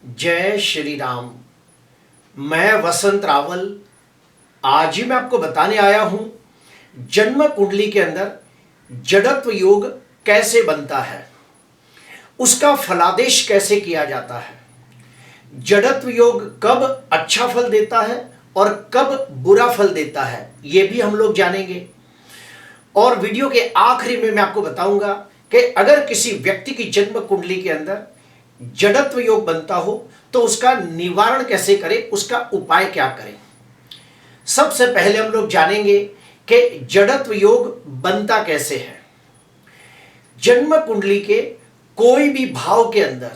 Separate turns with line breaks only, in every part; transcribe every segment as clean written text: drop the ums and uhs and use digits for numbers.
जय श्री राम। मैं वसंत रावल। आज ही मैं आपको बताने आया हूं जन्म कुंडली के अंदर जड़त्व योग कैसे बनता है, उसका फलादेश कैसे किया जाता है, जड़त्व योग कब अच्छा फल देता है और कब बुरा फल देता है, यह भी हम लोग जानेंगे। और वीडियो के आखिरी में मैं आपको बताऊंगा कि अगर किसी व्यक्ति की जन्म कुंडली के अंदर जड़त्व योग बनता हो तो उसका निवारण कैसे करें, उसका उपाय क्या करें। सबसे पहले हम लोग जानेंगे कि जड़त्व योग बनता कैसे है। जन्म कुंडली के कोई भी भाव के अंदर,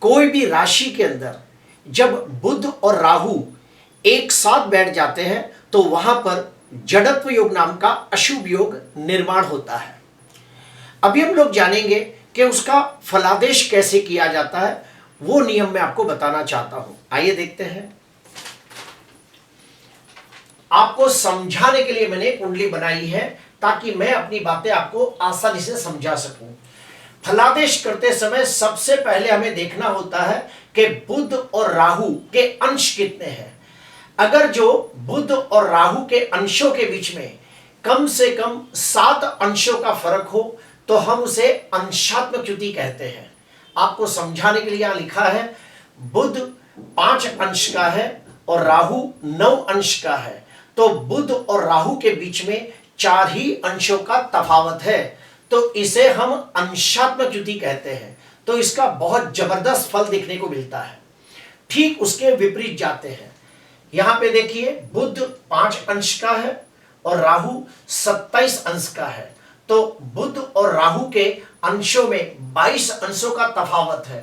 कोई भी राशि के अंदर जब बुध और राहु एक साथ बैठ जाते हैं तो वहां पर जड़त्व योग नाम का अशुभ योग निर्माण होता है। अभी हम लोग जानेंगे कि उसका फलादेश कैसे किया जाता है, वो नियम मैं आपको बताना चाहता हूं। आइए देखते हैं। आपको समझाने के लिए मैंने कुंडली बनाई है ताकि मैं अपनी बातें आपको आसानी से समझा सकूं। फलादेश करते समय सबसे पहले हमें देखना होता है कि बुध और राहु के अंश कितने हैं। अगर जो बुध और राहु के अंशों के बीच में कम से कम 7 अंशों का फर्क हो तो हम उसे अंशात्मक युति कहते हैं। आपको समझाने के लिए यहां लिखा है बुध 5 अंश का है और राहु 9 अंश का है, तो बुध और राहु के बीच में 4 ही अंशों का तफावत है, तो इसे हम अंशात्मक युति कहते हैं। तो इसका बहुत जबरदस्त फल देखने को मिलता है। ठीक उसके विपरीत जाते हैं। यहां पे देखिए बुध 5 अंश का है और राहु 27 अंश का है, तो बुध और राहु के अंशों में 22 अंशों का तफावत है,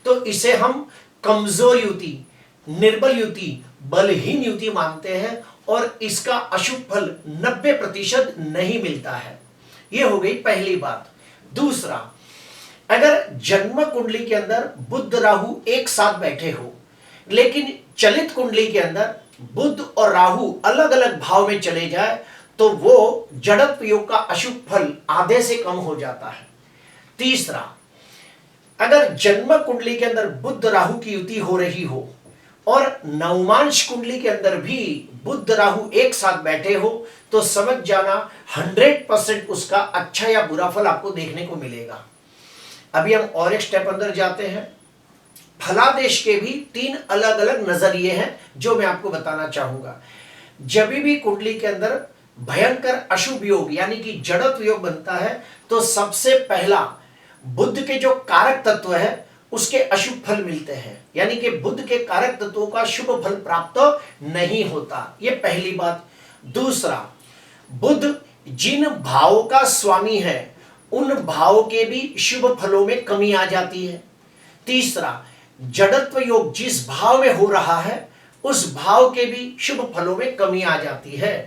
तो इसे हम कमजोर युति, निर्बल युति, बलहीन युति मानते हैं और इसका अशुभ फल 90% नहीं मिलता है। यह हो गई पहली बात। दूसरा, अगर जन्म कुंडली के अंदर बुध राहु एक साथ बैठे हो लेकिन चलित कुंडली के अंदर बुध और राहु अलग अलग भाव में चले जाए तो वो जड़त्व योग का अशुभ फल आधे से कम हो जाता है। तीसरा, अगर जन्म कुंडली के अंदर बुध राहु की युति हो रही हो और नवमांश कुंडली के अंदर भी बुध राहु एक साथ बैठे हो तो समझ जाना 100% उसका अच्छा या बुरा फल आपको देखने को मिलेगा। अभी हम और एक स्टेप अंदर जाते हैं। फलादेश के भी 3 अलग अलग नजरिए हैं जो मैं आपको बताना चाहूंगा। जब भी कुंडली के अंदर भयंकर अशुभ योग यानी कि जड़त्व योग बनता है तो सबसे पहला बुध के जो कारक तत्व है उसके अशुभ फल मिलते हैं, यानी कि बुध के कारक तत्वों का शुभ फल प्राप्त नहीं होता। यह पहली बात। दूसरा, बुध जिन भावों का स्वामी है उन भावों के भी शुभ फलों में कमी आ जाती है। तीसरा, जड़त्व योग जिस भाव में हो रहा है उस भाव के भी शुभ फलों में कमी आ जाती है।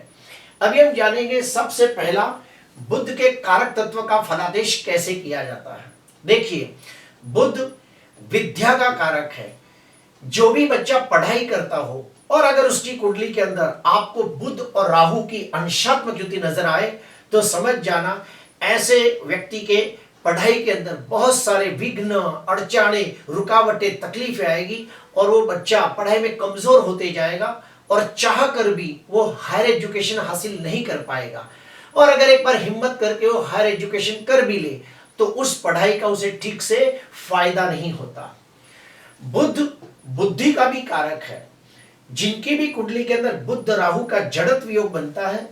अभी हम जानेंगे सबसे पहला बुध के कारक तत्व का फलादेश कैसे किया जाता है। देखिए, बुध विद्या का कारक है। जो भी बच्चा पढ़ाई करता हो और अगर उसकी कुंडली के अंदर आपको बुध और राहु की अंशात्मक युति नजर आए तो समझ जाना ऐसे व्यक्ति के पढ़ाई के अंदर बहुत सारे विघ्न, अड़चाने, रुकावटें, तकलीफें आएगी और वो बच्चा पढ़ाई में कमजोर होते जाएगा और चाह कर भी वो हायर एजुकेशन हासिल नहीं कर पाएगा। और अगर एक बार हिम्मत करके वो हायर एजुकेशन कर भी ले तो उस पढ़ाई का उसे ठीक से फायदा नहीं होता। बुध बुद्धि का भी कारक है। जिनकी भी कुंडली के अंदर बुध राहु का जड़त्व योग बनता है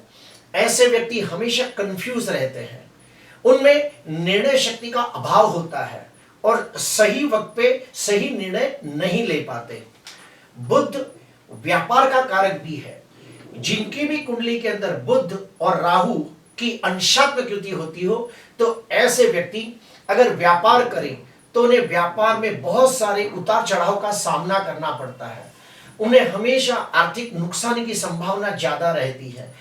ऐसे व्यक्ति हमेशा कंफ्यूज रहते हैं, उनमें निर्णय शक्ति का अभाव होता है और सही वक्त पे सही निर्णय नहीं ले पाते। बुध व्यापार का कारक भी है। जिनकी भी कुंडली के अंदर बुध और राहु की अंशात्मक युति होती हो तो ऐसे व्यक्ति अगर व्यापार करें तो उन्हें व्यापार में बहुत सारे उतार चढ़ाव का सामना करना पड़ता है। उन्हें हमेशा आर्थिक नुकसान की संभावना ज्यादा रहती है।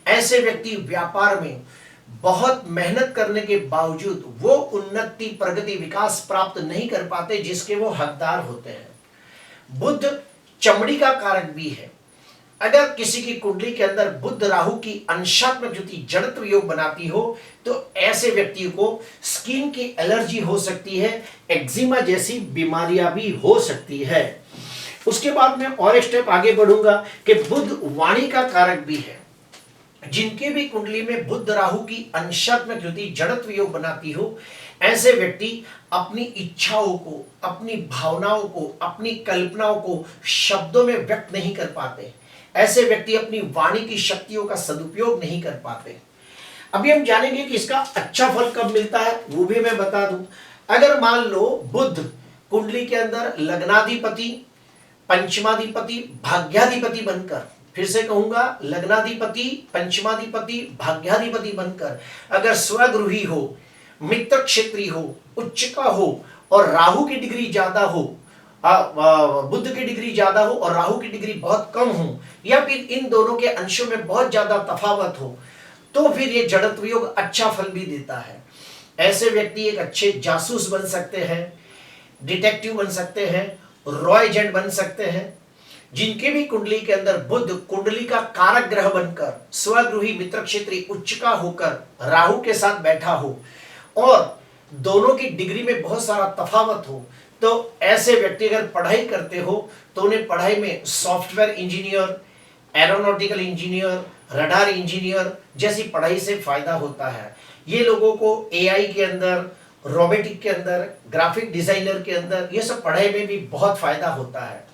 ऐसे व्यक्ति व्यापार में बहुत मेहनत करने के बावजूद वो उन्नति, प्रगति, विकास प्राप्त नहीं कर पाते जिसके वो हकदार होते हैं। बुध चमड़ी का कारक भी है। अगर किसी की कुंडली के अंदर बुध राहु की अंशात्मक युति जड़त्व योग बनाती हो तो ऐसे व्यक्ति को स्किन की एलर्जी हो सकती है, एक्जिमा जैसी बीमारियां भी हो सकती है। उसके बाद मैं और एक स्टेप आगे बढ़ूंगा कि बुध वाणी का कारक भी है। जिनके भी कुंडली में बुध राहु की अंशात्मक युति जड़त्व योग बनाती हो, ऐसे व्यक्ति अपनी इच्छाओं को, अपनी भावनाओं को, अपनी कल्पनाओं को शब्दों में व्यक्त नहीं कर पाते। ऐसे व्यक्ति अपनी वाणी की शक्तियों का सदुपयोग नहीं कर पाते। अभी हम जानेंगे कि इसका अच्छा फल कब मिलता है, वो भी मैं बता दूं। अगर मान लो बुध कुंडली के अंदर लग्नाधिपति, पंचमाधिपति, भाग्याधिपति बनकर, फिर से कहूंगा, लग्नाधिपति, पंचमाधिपति, भाग्याधिपति बनकर अगर स्वगृही हो, मित्र क्षेत्री हो, उच्च का हो और राहु की डिग्री ज्यादा हो, बुध की डिग्री ज्यादा हो और राहु की डिग्री बहुत कम हो, या फिर इन दोनों के अंशों में बहुत ज्यादा तफावत हो, तो फिर ये जड़त्व योग अच्छा फल भी देता है। ऐसे व्यक्ति एक अच्छे जासूस बन सकते हैं, डिटेक्टिव बन सकते हैं, रॉ एजेंट बन सकते हैं। जिनके भी कुंडली के अंदर बुध कुंडली का कारक ग्रह बनकर स्वगृही, मित्र क्षेत्री, उच्च का होकर राहु के साथ बैठा हो और दोनों की डिग्री में बहुत सारा तफावत हो, तो ऐसे व्यक्ति अगर पढ़ाई करते हो तो उन्हें पढ़ाई में software engineer, aeronautical engineer, radar engineer जैसी पढ़ाई से फायदा होता है। ये लोगों को एआई के अंदर, रोबोटिक के अंदर, ग्राफिक डिजाइनर के अंदर, ये सब पढ़ाई में भी बहुत फायदा होता है।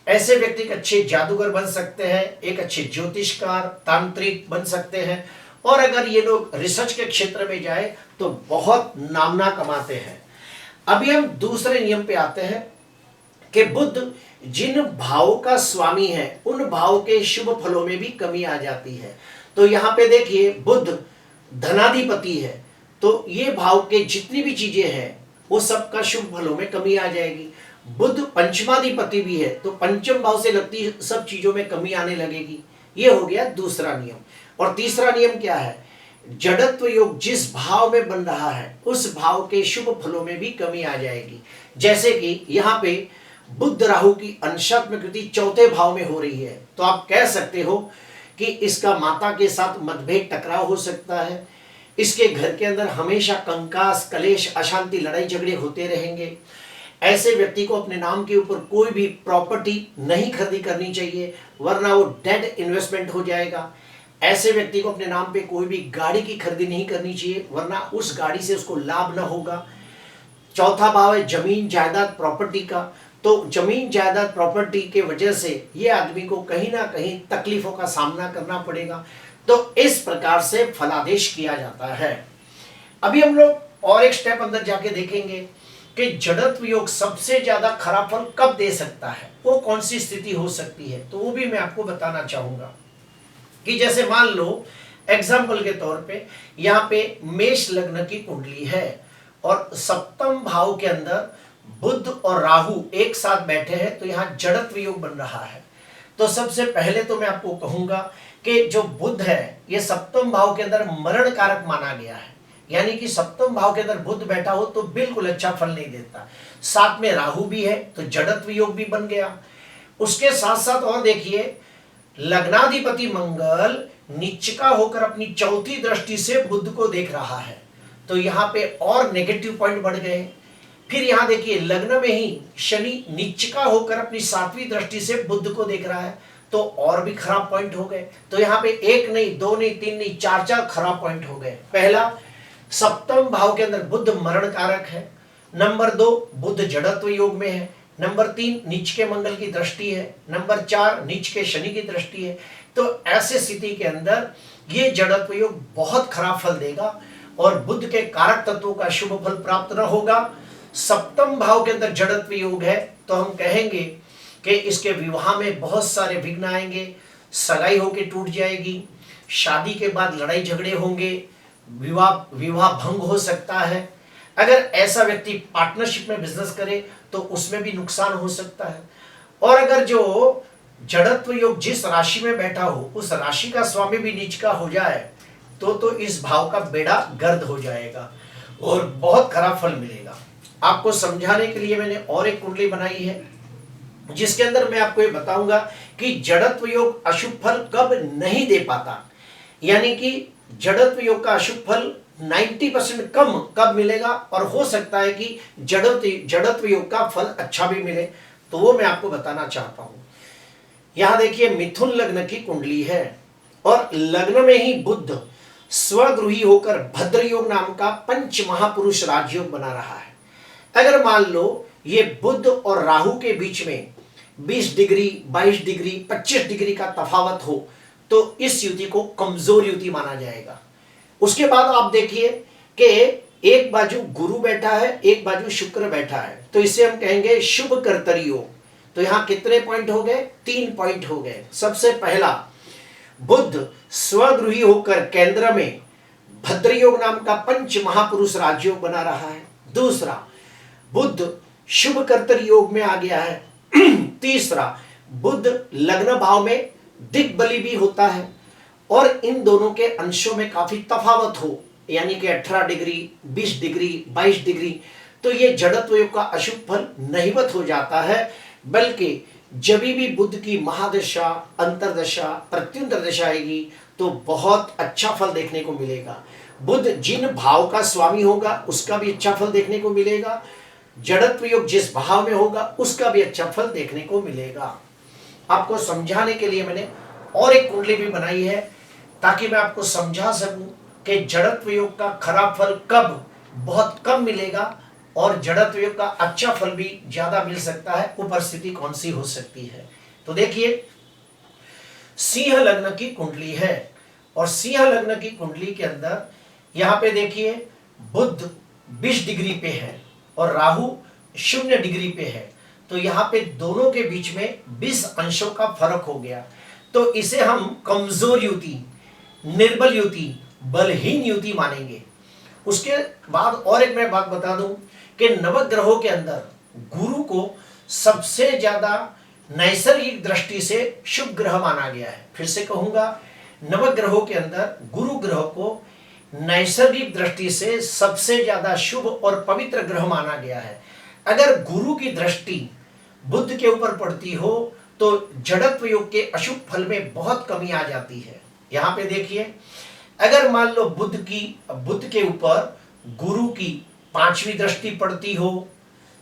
ऐसे व्यक्ति एक अच्छे जादूगर बन सकते हैं, एक अच्छे ज्योतिषकार, तांत्रिक बन सकते हैं, और अगर ये लोग रिसर्च के क्षेत्र में जाए तो बहुत नामना कमाते हैं। अभी हम दूसरे नियम पे आते हैं कि बुध जिन भाव का स्वामी है उन भाव के शुभ फलों में भी कमी आ जाती है। तो यहाँ पे देखिए, बुध धनाधिपति है, तो ये भाव के जितनी भी चीजें हैं वो सबका शुभ फलों में कमी आ जाएगी। बुध पंचमाधिपति भी है, तो पंचम भाव से लगती सब चीजों में कमी आने लगेगी। ये हो गया दूसरा नियम। और तीसरा नियम क्या है? जड़त्व योग जिस भाव में बन रहा है उस भाव के शुभ फलों में भी कमी आ जाएगी। जैसे कि यहाँ पे बुध राहु की अंशात्मक युति चौथे भाव में हो रही है, तो आप कह सकते हो कि इसका माता के साथ मतभेद, टकराव हो सकता है। इसके घर के अंदर हमेशा कंकास, कलेश, अशांति, लड़ाई झगड़े होते रहेंगे। ऐसे व्यक्ति को अपने नाम के ऊपर कोई भी प्रॉपर्टी नहीं खरीदी करनी चाहिए, वरना वो डेड इन्वेस्टमेंट हो जाएगा। ऐसे व्यक्ति को अपने नाम पे कोई भी गाड़ी की खरीदी नहीं करनी चाहिए, वरना उस गाड़ी से उसको लाभ ना होगा। चौथा भाव है जमीन जायदाद प्रॉपर्टी का, तो जमीन जायदाद प्रॉपर्टी के वजह से ये आदमी को कहीं ना कहीं तकलीफों का सामना करना पड़ेगा। तो इस प्रकार से फलादेश किया जाता है। अभी हम लोग और एक स्टेप अंदर जाके देखेंगे कि जड़त्व योग सबसे ज्यादा खराब फल कब दे सकता है, वो कौन सी स्थिति हो सकती है, तो वो भी मैं आपको बताना चाहूंगा। कि जैसे मान लो एग्जाम्पल के तौर पे यहाँ पे मेष लग्न की कुंडली है और सप्तम भाव के अंदर बुध और राहु एक साथ बैठे हैं, तो यहाँ जड़त्व योग बन रहा है। तो सबसे पहले तो मैं आपको कहूंगा कि जो बुध है ये सप्तम भाव के अंदर मरण कारक माना गया है, यानी कि सप्तम भाव के अंदर बुध बैठा हो तो बिल्कुल अच्छा फल नहीं देता। साथ में राहु भी है तो जड़त्व योग भी बन गया। उसके साथ साथ और देखिए, लग्नाधिपति मंगल नीचका होकर अपनी चौथी दृष्टि से बुध को देख रहा है, तो यहाँ पे और नेगेटिव पॉइंट बढ़ गए। फिर यहाँ देखिए, लग्न में ही शनि नीचका होकर अपनी सातवीं दृष्टि से बुध को देख रहा है, तो और भी खराब पॉइंट हो गए। तो यहाँ पे एक नहीं, दो नहीं, तीन नहीं, चार चार खराब पॉइंट हो गए। पहला, सप्तम भाव के अंदर बुध मरण कारक है। नंबर 2, बुध जड़त्व योग में है। नंबर 3, नीच के मंगल की दृष्टि है। नंबर 4, नीच के शनि की दृष्टि है। तो ऐसे स्थिति के अंदर ये जड़त्व योग बहुत खराब फल देगा और बुध के कारक तत्वों का शुभ फल प्राप्त न होगा। सप्तम भाव के अंदर जड़त्व योग है तो हम कहेंगे कि इसके विवाह में बहुत सारे विघ्न आएंगे, सगाई होके टूट जाएगी, शादी के बाद लड़ाई झगड़े होंगे, विवाह भंग हो सकता है। अगर ऐसा व्यक्ति पार्टनरशिप में बिजनेस करे तो उसमें भी नुकसान हो सकता है। और अगर जो जड़त्व योग जिस राशि में बैठा हो उस राशि का स्वामी भी नीच का हो जाए तो इस भाव का बेड़ा गर्द हो जाएगा और बहुत खराब फल मिलेगा। आपको समझाने के लिए मैंने और एक कुंडली बनाई है जिसके अंदर मैं आपको ये बताऊंगा कि जड़त्व योग अशुभ फल कब नहीं दे पाता, यानी कि जड़त्व योग का अशुभ फल 90% कम कब मिलेगा और हो सकता है कि जड़त्व योग का फल अच्छा भी मिले, तो वो मैं आपको बताना चाहता हूं। यहां देखिए मिथुन लग्न की कुंडली है और लग्न में ही बुध स्वगृही होकर भद्र योग नाम का पंच महापुरुष राजयोग बना रहा है। अगर मान लो ये बुध और राहु के बीच में 20 डिग्री, 22 डिग्री, 25 डिग्री का तफावत हो तो इस युति को कमजोर युति माना जाएगा। उसके बाद आप देखिए कि एक बाजू गुरु बैठा है, एक बाजू शुक्र बैठा है, तो इसे हम कहेंगे शुभ कर्तरी योग। तो यहां कितने पॉइंट हो गए? 3 पॉइंट हो गए। सबसे पहला, बुध स्वगृही होकर केंद्र में भद्र योग नाम का पंच महापुरुष राजयोग बना रहा है। दूसरा, बुध शुभ कर्तरी योग में आ गया है। तीसरा, बुध लग्न भाव में दिग्बली भी होता है और इन दोनों के अंशों में काफी तफावत हो, यानी कि 18 डिग्री, 20 डिग्री, 22 डिग्री, तो ये जड़त्व योग का अशुभ फल नहिवत हो जाता है। बल्कि जब भी बुध की महादशा, अंतरदशा, प्रत्युंतर दशा आएगी तो बहुत अच्छा फल देखने को मिलेगा। बुध जिन भाव का स्वामी होगा उसका भी अच्छा फल देखने को मिलेगा, जड़त्व योग जिस भाव में होगा उसका भी अच्छा फल देखने को मिलेगा। आपको समझाने के लिए मैंने और एक कुंडली भी बनाई है ताकि मैं आपको समझा सकूं कि जड़त्व योग का खराब फल कब बहुत कम मिलेगा और जड़त्व योग का अच्छा फल भी ज्यादा मिल सकता है, वो परिस्थिति कौन सी हो सकती है। तो देखिए, सिंह लग्न की कुंडली है और सिंह लग्न की कुंडली के अंदर यहां पे देखिए बुध 20 डिग्री पे है और राहु 0 डिग्री पे है, तो यहां पे दोनों के बीच में 20 अंशों का फर्क हो गया। तो इसे हम कमजोर युति, निर्बल युति, बलहीन युति मानेंगे। उसके बाद और एक मैं बात बता दूं कि नवग्रहों के अंदर गुरु को सबसे ज्यादा नैसर्गिक दृष्टि से शुभ ग्रह माना गया है। फिर से कहूंगा, नवग्रहों के अंदर गुरु ग्रह को नैसर्गिक दृष्टि से सबसे ज्यादा शुभ और पवित्र ग्रह माना गया है। अगर गुरु की दृष्टि बुध के ऊपर पड़ती हो तो जड़त्व योग के अशुभ फल में बहुत कमी आ जाती है। यहां पे देखिए, अगर मान लो बुध के ऊपर गुरु की 5वीं दृष्टि पड़ती हो,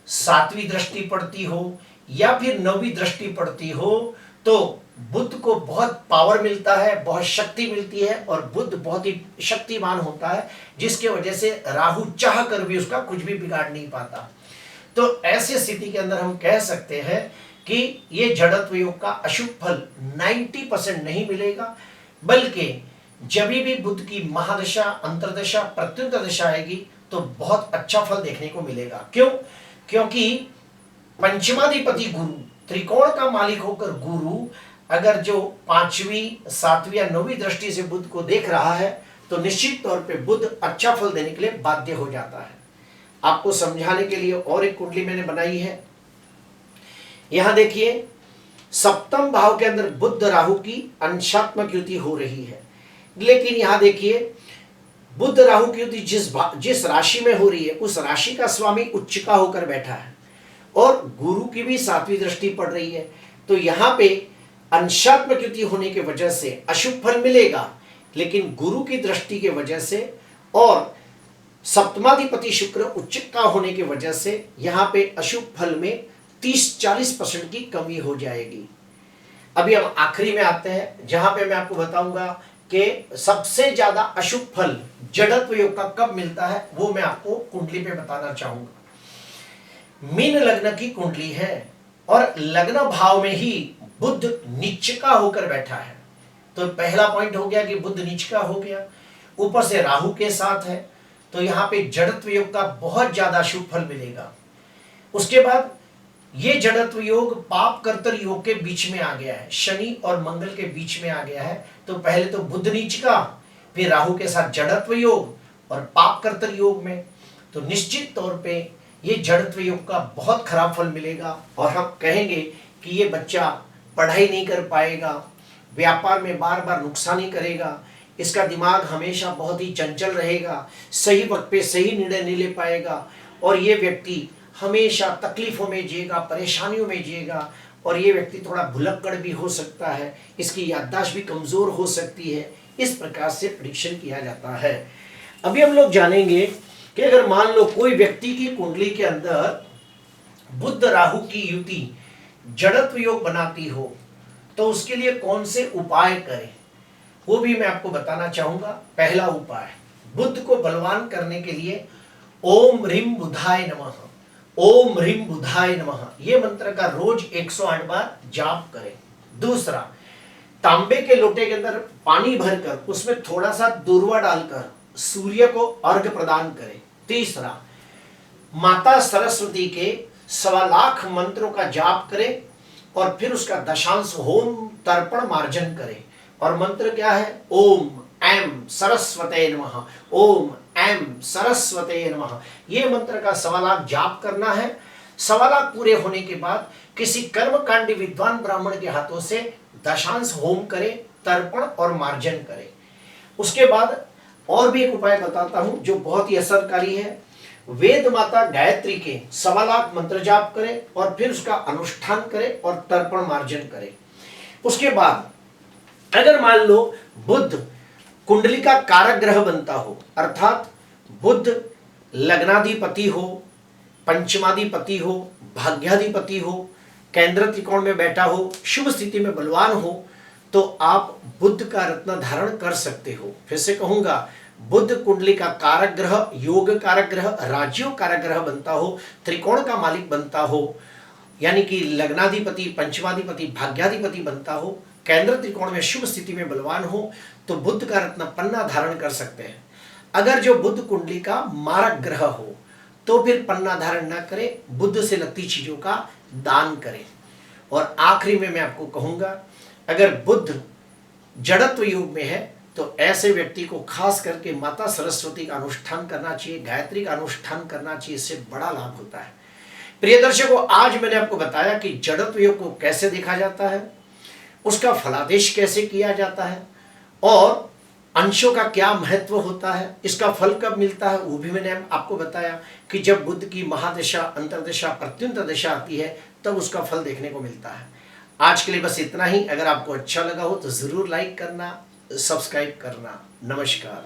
7वीं दृष्टि पड़ती हो या फिर 9वीं दृष्टि पड़ती हो तो बुध को बहुत पावर मिलता है, बहुत शक्ति मिलती है और बुध बहुत ही शक्तिमान होता है, जिसके वजह से राहु चाह कर भी उसका कुछ भी बिगाड़ नहीं पाता। तो ऐसी स्थिति के अंदर हम कह सकते हैं कि ये जड़त्व योग का अशुभ फल 90% नहीं मिलेगा, बल्कि जब भी बुध की महादशा, अंतरदशा, प्रत्युंतर दशा आएगी तो बहुत अच्छा फल देखने को मिलेगा। क्यों? क्योंकि पंचमाधिपति गुरु, त्रिकोण का मालिक होकर गुरु अगर जो 5वीं, 7वीं या 9वीं दृष्टि से बुध को देख रहा है तो निश्चित तौर पे बुध अच्छा फल देने के लिए बाध्य हो जाता है। आपको समझाने के लिए और एक कुंडली मैंने बनाई है। यहां देखिए, सप्तम भाव के अंदर बुध राहु की अंशात्मक युति हो रही है, लेकिन यहां देखिए बुध राहु की युति जिस राशि में हो रही है उस राशि का स्वामी उच्चका होकर बैठा है और गुरु की भी 7वीं दृष्टि पड़ रही है। तो यहां पे अंशात्मक युति होने की वजह से अशुभ फल मिलेगा, लेकिन गुरु की दृष्टि की वजह से और सप्तमाधिपति शुक्र उच्चका होने की वजह से यहां पे अशुभ फल में 30-40% की कमी हो जाएगी। अभी हम आखिरी में आते हैं जहां पे मैं आपको बताऊंगा कि सबसे ज्यादा अशुभ फल जड़त्व योग का कब मिलता है, वो मैं आपको कुंडली पे बताना चाहूंगा। मीन लग्न की कुंडली है और लग्न भाव में ही बुध नीचका होकर बैठा है। तो पहला पॉइंट हो गया कि बुध नीचका हो गया, ऊपर से राहु के साथ है, तो यहां पे जड़त्व योग का बहुत ज्यादा शुभ फल मिलेगा। उसके बाद ये जड़त्व योग पाप कर्तर योग के बीच में आ गया है, शनि और मंगल के बीच में आ गया है। तो पहले तो बुध नीचका, फिर राहु के साथ जड़त्व योग और पाप कर्तर योग में, तो निश्चित तौर पे ये जड़त्व योग का बहुत खराब फल मिलेगा और हम कहेंगे कि ये बच्चा पढ़ाई नहीं कर पाएगा, व्यापार में बार बार नुकसानी करेगा, इसका दिमाग हमेशा बहुत ही चंचल रहेगा, सही वक्त पे सही निर्णय नहीं ले पाएगा और ये व्यक्ति हमेशा तकलीफों में जिएगा, परेशानियों में जिएगा, और ये व्यक्ति थोड़ा भुलक्कड़ भी हो सकता है, इसकी याददाश्त भी कमज़ोर हो सकती है। इस प्रकार से प्रेडिक्शन किया जाता है। अभी हम लोग जानेंगे कि अगर मान लो कोई व्यक्ति की कुंडली के अंदर बुध राहु की युति जड़त्व योग बनाती हो तो उसके लिए कौन से उपाय करें, वो भी मैं आपको बताना चाहूंगा। पहला उपाय, बुध को बलवान करने के लिए ओम ह्रीम बुधाय नमः, ओम ह्रीम बुधाय नमः, ये मंत्र का रोज 108 बार जाप करें। दूसरा, तांबे के लोटे के अंदर पानी भरकर उसमें थोड़ा सा दूर्वा डालकर सूर्य को अर्घ्य प्रदान करें। तीसरा, माता सरस्वती के 1.25 लाख मंत्रों का जाप करें और फिर उसका दशांश होम तर्पण मार्जन करें। और मंत्र क्या है? ओम ऐम सरस्वते नमः, ओम ऐम सरस्वते नमः। ये मंत्र का 1.25 लाख जाप करना है। 1.25 लाख पूरे होने के बाद किसी कर्मकांडी विद्वान ब्राह्मण के हाथों से दशांश होम करें, तर्पण और मार्जन करें। उसके बाद और भी एक उपाय बताता हूं जो बहुत ही असरकारी है। वेद माता गायत्री के 1.25 लाख मंत्र जाप करें और फिर उसका अनुष्ठान करें और तर्पण मार्जन करें। उसके बाद अगर मान लो बुध कुंडली का कारक ग्रह बनता हो, अर्थात बुध लग्नाधिपति हो, पंचमाधिपति हो, भाग्याधिपति हो, केंद्र त्रिकोण में बैठा हो, शुभ स्थिति में बलवान हो, तो आप बुध का रत्न धारण कर सकते हो। फिर से कहूंगा, बुध कुंडली का कारक ग्रह, योग कारक ग्रह, राजयोग कारक ग्रह बनता हो, त्रिकोण का मालिक बनता हो, यानी कि लग्नाधिपति, पंचमाधिपति, भाग्याधिपति बनता हो, केंद्र त्रिकोण में शुभ स्थिति में बलवान हो, तो बुध का रत्न पन्ना धारण कर सकते हैं। अगर जो बुध कुंडली का मारक ग्रह हो तो फिर पन्ना धारण ना करें, बुध से लगती चीजों का दान करें। और आखिरी में मैं आपको कहूंगा, अगर बुध जड़त्व योग में है तो ऐसे व्यक्ति को खास करके माता सरस्वती का अनुष्ठान करना चाहिए, गायत्री का अनुष्ठान करना चाहिए, इससे बड़ा लाभ होता है। प्रिय दर्शकों, आज मैंने आपको बताया कि जड़त्व योग को कैसे देखा जाता है, उसका फलादेश कैसे किया जाता है और अंशों का क्या महत्व होता है, इसका फल कब मिलता है वो भी मैंने आपको बताया कि जब बुध की महादशा, अंतर्दशा, प्रत्युंत दशा आती है तब उसका फल देखने को मिलता है। आज के लिए बस इतना ही। अगर आपको अच्छा लगा हो तो जरूर लाइक करना, सब्सक्राइब करना। नमस्कार।